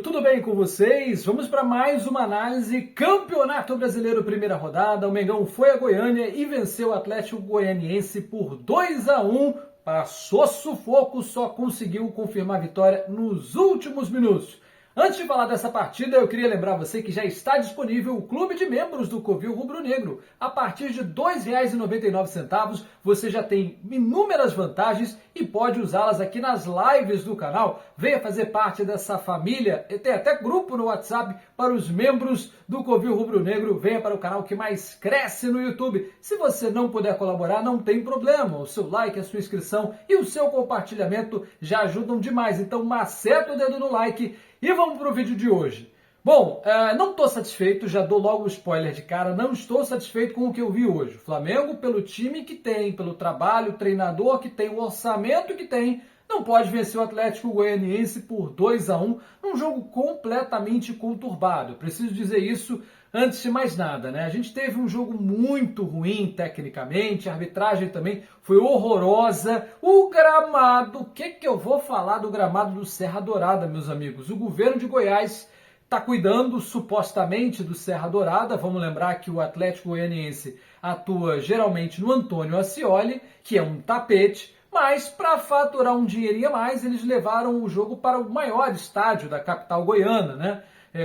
tudo bem com vocês? Vamos para mais uma análise. Campeonato Brasileiro, primeira rodada. O Mengão foi a Goiânia e venceu o Atlético Goianiense por 2-1. Passou sufoco, só conseguiu confirmar a vitória nos últimos minutos. Antes de falar dessa partida, eu queria lembrar você que já está disponível o Clube de Membros do Covil Rubro Negro. A partir de R$ 2,99 você já tem inúmeras vantagens e pode usá-las aqui nas lives do canal. Venha fazer parte dessa família, tem até grupo no WhatsApp para os membros do Covil Rubro Negro. Venha para o canal que mais cresce no YouTube. Se você não puder colaborar, não tem problema. O seu like, a sua inscrição e o seu compartilhamento já ajudam demais. Então maceta o dedo no like. E vamos para o vídeo de hoje. Bom, não estou satisfeito, já dou logo o spoiler de cara, não estou satisfeito com o que eu vi hoje. O Flamengo, pelo time que tem, pelo trabalho, o treinador que tem, o orçamento que tem, não pode vencer o Atlético Goianiense por 2-1 num jogo completamente conturbado. Eu preciso dizer isso antes de mais nada, né? A gente teve um jogo muito ruim tecnicamente, a arbitragem também foi horrorosa. O gramado, o que eu vou falar do gramado do Serra Dourada, meus amigos? O governo de Goiás está cuidando supostamente do Serra Dourada. Vamos lembrar que o Atlético Goianiense atua geralmente no Antônio Ascioli, que é um tapete, mas para faturar um dinheirinho a mais, eles levaram o jogo para o maior estádio da capital goiana, né?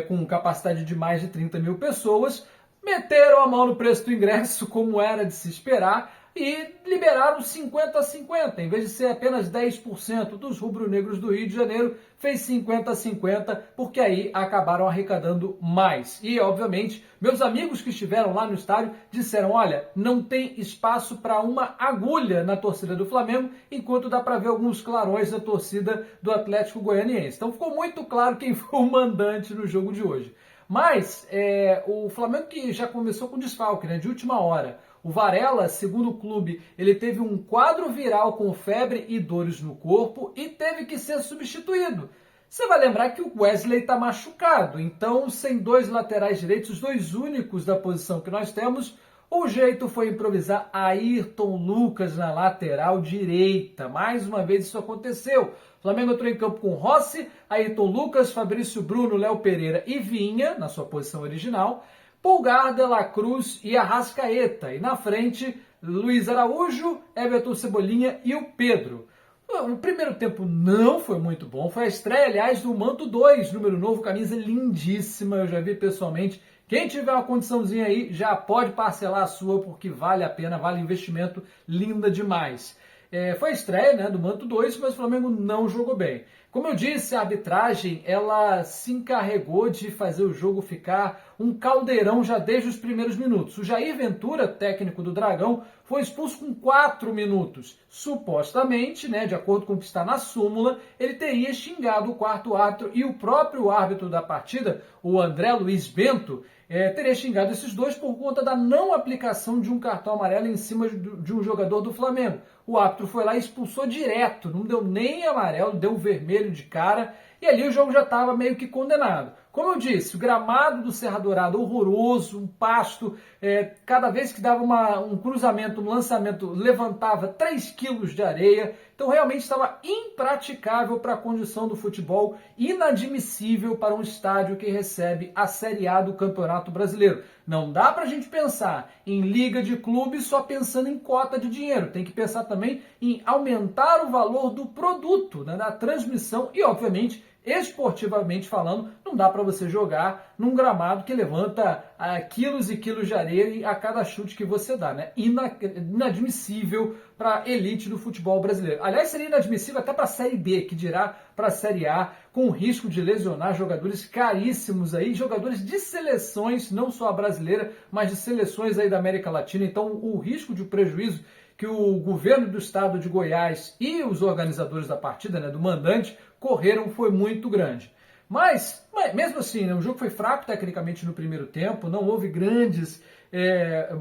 Com capacidade de mais de 30 mil pessoas, meteram a mão no preço do ingresso, como era de se esperar, e liberaram 50-50. Em vez de ser apenas 10% dos rubro-negros do Rio de Janeiro, fez 50-50, porque aí acabaram arrecadando mais. E, obviamente, meus amigos que estiveram lá no estádio disseram, olha, não tem espaço para uma agulha na torcida do Flamengo, enquanto dá para ver alguns clarões na torcida do Atlético Goianiense. Então ficou muito claro quem foi o mandante no jogo de hoje. Mas o Flamengo que já começou com desfalque, né, de última hora. O Varela, segundo o clube, ele teve um quadro viral com febre e dores no corpo e teve que ser substituído. Você vai lembrar que o Wesley está machucado, então sem dois laterais direitos, os dois únicos da posição que nós temos, o jeito foi improvisar Ayrton Lucas na lateral direita. Mais uma vez isso aconteceu. O Flamengo entrou em campo com Rossi, Ayrton Lucas, Fabrício Bruno, Léo Pereira e Vinha, na sua posição original, Pulgar, De La Cruz e Arrascaeta. E na frente, Luiz Araújo, Everton Cebolinha e o Pedro. O primeiro tempo não foi muito bom. Foi a estreia, aliás, do Manto 2, número novo, camisa lindíssima. Eu já vi pessoalmente. Quem tiver uma condiçãozinha aí, já pode parcelar a sua, porque vale a pena, vale investimento, linda demais. Foi a estreia, né, do Manto 2, mas o Flamengo não jogou bem. Como eu disse, a arbitragem ela se encarregou de fazer o jogo ficar um caldeirão já desde os primeiros minutos. O Jair Ventura, técnico do Dragão, foi expulso com 4 minutos. Supostamente, né, de acordo com o que está na súmula, ele teria xingado o quarto árbitro e o próprio árbitro da partida, o André Luiz Bento, teria xingado esses dois por conta da não aplicação de um cartão amarelo em cima de um jogador do Flamengo. O árbitro foi lá e expulsou direto, não deu nem amarelo, deu um vermelho de cara, e ali o jogo já estava meio que condenado. Como eu disse, o gramado do Serra Dourada horroroso, um pasto, cada vez que dava um cruzamento, um lançamento, levantava 3 quilos de areia, então realmente estava impraticável para a condição do futebol, inadmissível para um estádio que recebe a Série A do Campeonato Brasileiro. Não dá para a gente pensar em liga de clubes só pensando em cota de dinheiro, tem que pensar também em aumentar o valor do produto, né, da transmissão e, obviamente, esportivamente falando, não dá para você jogar num gramado que levanta quilos e quilos de areia a cada chute que você dá, né? Inadmissível para a elite do futebol brasileiro. Aliás, seria inadmissível até para a Série B, que dirá para a Série A, com o risco de lesionar jogadores caríssimos aí, jogadores de seleções, não só a brasileira, mas de seleções aí da América Latina. Então, o risco de prejuízo que o governo do estado de Goiás e os organizadores da partida, né, do mandante, correram foi muito grande. Mas mesmo assim, né, o jogo foi fraco tecnicamente no primeiro tempo, não houve grandes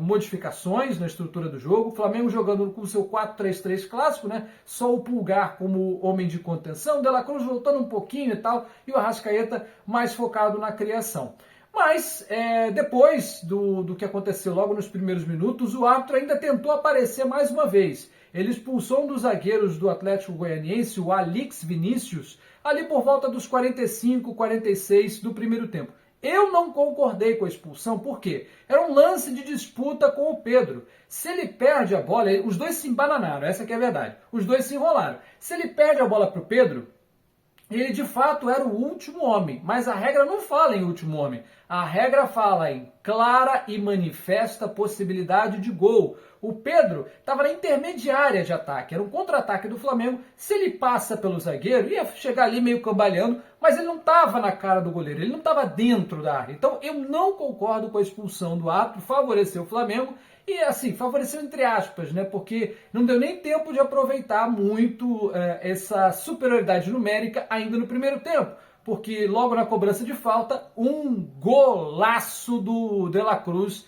modificações na estrutura do jogo. O Flamengo jogando com o seu 4-3-3 clássico, né, só o Pulgar como homem de contenção, De La Cruz voltando um pouquinho e tal, e o Arrascaeta mais focado na criação. Mas depois do que aconteceu logo nos primeiros minutos, o árbitro ainda tentou aparecer mais uma vez. Ele expulsou um dos zagueiros do Atlético Goianiense, o Alix Vinícius, ali por volta dos 45, 46 do primeiro tempo. Eu não concordei com a expulsão, por quê? Era um lance de disputa com o Pedro. Se ele perde a bola, os dois se embananaram, essa que é a verdade. Os dois se enrolaram. Se ele perde a bola para o Pedro, ele de fato era o último homem, mas a regra não fala em último homem. A regra fala em clara e manifesta possibilidade de gol. O Pedro estava na intermediária de ataque, era um contra-ataque do Flamengo. Se ele passa pelo zagueiro, ia chegar ali meio cambaleando, mas ele não estava na cara do goleiro, ele não estava dentro da área. Então eu não concordo com a expulsão do árbitro, favoreceu o Flamengo. E assim, favoreceu entre aspas, né? Porque não deu nem tempo de aproveitar muito essa superioridade numérica ainda no primeiro tempo. Porque logo na cobrança de falta, um golaço do De La Cruz,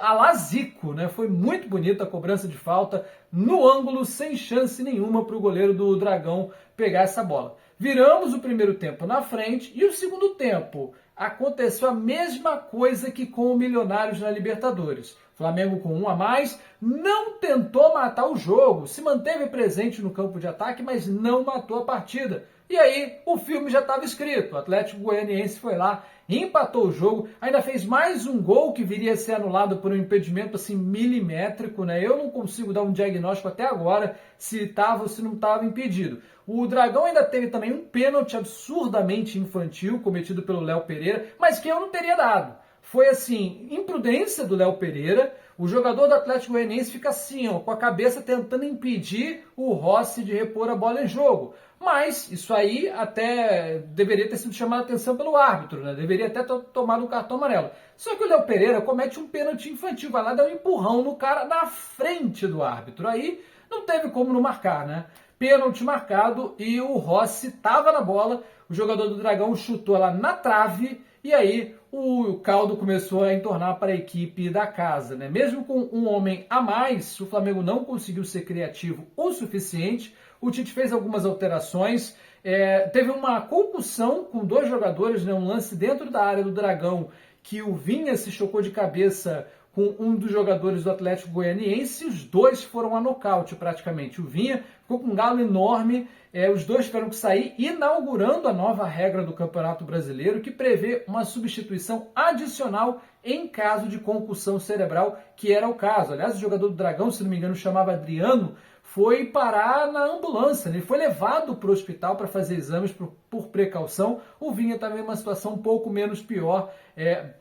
a la Zico, né? Foi muito bonita a cobrança de falta, no ângulo, sem chance nenhuma para o goleiro do Dragão pegar essa bola. Viramos o primeiro tempo na frente e o segundo tempo aconteceu a mesma coisa que com o Milionários na Libertadores. Flamengo com um a mais, não tentou matar o jogo, se manteve presente no campo de ataque, mas não matou a partida. E aí o filme já estava escrito, o Atlético Goianiense foi lá, empatou o jogo, ainda fez mais um gol que viria a ser anulado por um impedimento assim milimétrico, né? Eu não consigo dar um diagnóstico até agora se estava ou se não estava impedido. O Dragão ainda teve também um pênalti absurdamente infantil cometido pelo Léo Pereira, mas que eu não teria dado. Foi assim, imprudência do Léo Pereira, o jogador do Atlético Goianiense fica assim, ó, com a cabeça tentando impedir o Rossi de repor a bola em jogo. Mas isso aí até deveria ter sido chamado a atenção pelo árbitro, né? Deveria até ter tomado um cartão amarelo. Só que o Léo Pereira comete um pênalti infantil, vai lá dar um empurrão no cara na frente do árbitro. Aí não teve como não marcar, né? Pênalti marcado e o Rossi estava na bola, o jogador do Dragão chutou ela na trave e aí o caldo começou a entornar para a equipe da casa, né? Mesmo com um homem a mais, o Flamengo não conseguiu ser criativo o suficiente. O Tite fez algumas alterações, teve uma concussão com dois jogadores, né? Um lance dentro da área do Dragão que o Vinha se chocou de cabeça com um dos jogadores do Atlético Goianiense, os dois foram a nocaute praticamente. O Vinha ficou com um galo enorme, os dois tiveram que sair, inaugurando a nova regra do Campeonato Brasileiro, que prevê uma substituição adicional em caso de concussão cerebral, que era o caso. Aliás, o jogador do Dragão, se não me engano, chamava Adriano, foi parar na ambulância, né? Ele foi levado para o hospital para fazer exames por precaução. O Vinha estava em uma situação um pouco menos pior,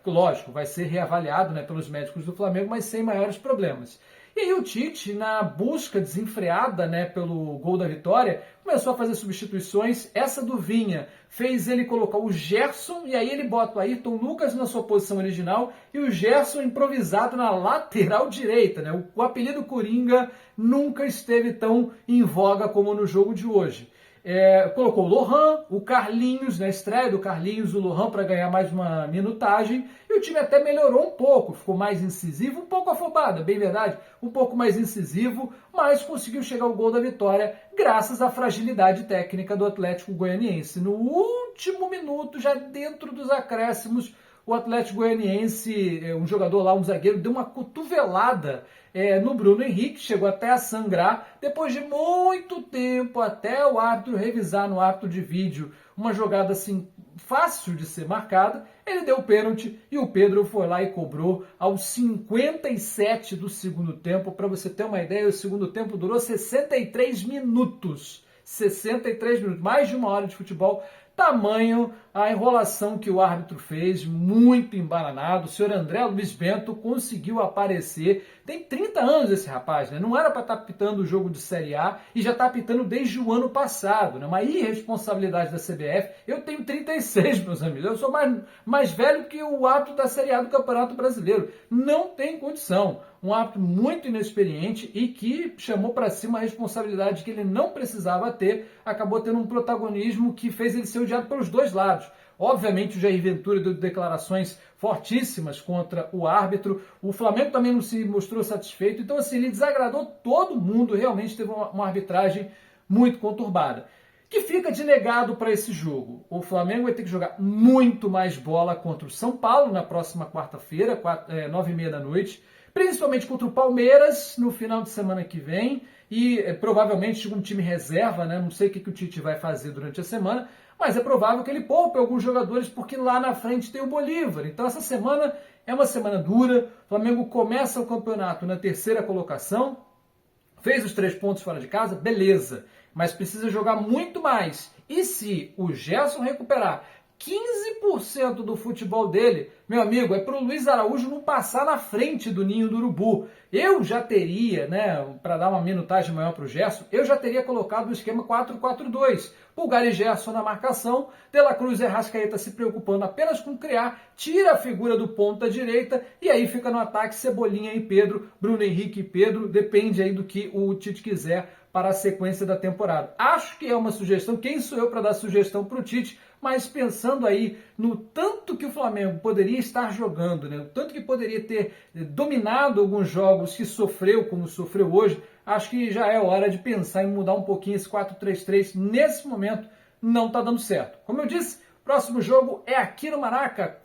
lógico, vai ser reavaliado, né, pelos médicos do Flamengo, mas sem maiores problemas. E aí o Tite, na busca desenfreada, né, pelo gol da vitória, começou a fazer substituições. Essa do Vinha fez ele colocar o Gerson, e aí ele bota o Ayrton Lucas na sua posição original e o Gerson improvisado na lateral direita, né? O apelido Coringa nunca esteve tão em voga como no jogo de hoje. Colocou o Lohan, o Carlinhos, na estreia do Carlinhos, o Lohan para ganhar mais uma minutagem, e o time até melhorou um pouco, ficou mais incisivo, um pouco afobado, bem verdade, um pouco mais incisivo, mas conseguiu chegar ao gol da vitória graças à fragilidade técnica do Atlético Goianiense. No último minuto, já dentro dos acréscimos, o Atlético Goianiense, um jogador lá, um zagueiro, deu uma cotovelada no Bruno Henrique, chegou até a sangrar, depois de muito tempo, até o árbitro revisar no árbitro de vídeo uma jogada assim fácil de ser marcada, ele deu o pênalti e o Pedro foi lá e cobrou aos 57 do segundo tempo. Para você ter uma ideia, o segundo tempo durou 63 minutos. 63 minutos, mais de uma hora de futebol. Tamanho a enrolação que o árbitro fez, muito embananado. O senhor André Luiz Bento conseguiu aparecer. Tem 30 anos esse rapaz, né? Não era para estar apitando o jogo de Série A e já está apitando desde o ano passado, né? Uma irresponsabilidade da CBF. Eu tenho 36, meus amigos. Eu sou mais velho que o árbitro da Série A do Campeonato Brasileiro. Não tem condição. Um árbitro muito inexperiente e que chamou para si uma responsabilidade que ele não precisava ter, acabou tendo um protagonismo que fez ele ser odiado pelos dois lados. Obviamente o Jair Ventura deu declarações fortíssimas contra o árbitro, o Flamengo também não se mostrou satisfeito, então assim, ele desagradou todo mundo, realmente teve uma arbitragem muito conturbada. Que fica de legado para esse jogo? O Flamengo vai ter que jogar muito mais bola contra o São Paulo na próxima quarta-feira, 9h30 da noite, principalmente contra o Palmeiras no final de semana que vem e provavelmente um time reserva, né? Não sei o que o Tite vai fazer durante a semana, mas é provável que ele poupe alguns jogadores porque lá na frente tem o Bolívar. Então essa semana é uma semana dura, o Flamengo começa o campeonato na terceira colocação, fez os 3 pontos fora de casa, beleza, mas precisa jogar muito mais. E se o Gerson recuperar 15% do futebol dele, meu amigo, é para o Luiz Araújo não passar na frente do ninho do urubu. Eu já teria, para dar uma minutagem maior para o Gerson, eu já teria colocado o esquema 4-4-2. Pulgar e Gerson na marcação, De La Cruz e Arrascaeta se preocupando apenas com criar, tira a figura do ponta direita e aí fica no ataque Cebolinha e Pedro, Bruno Henrique e Pedro, depende aí do que o Tite quiser para a sequência da temporada. Acho que é uma sugestão, quem sou eu para dar sugestão para o Tite, mas pensando aí no tanto que o Flamengo poderia estar jogando, o tanto que poderia ter dominado alguns jogos que sofreu, como sofreu hoje, acho que já é hora de pensar em mudar um pouquinho esse 4-3-3. Nesse momento não está dando certo. Como eu disse, próximo jogo é aqui no Maraca,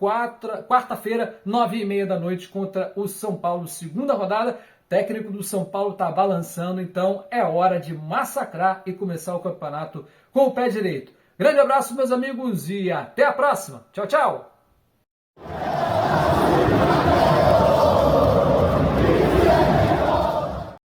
quarta-feira, 9h30 da noite, contra o São Paulo, segunda rodada. O técnico do São Paulo está balançando, então é hora de massacrar e começar o campeonato com o pé direito. Grande abraço, meus amigos, e até a próxima. Tchau, tchau!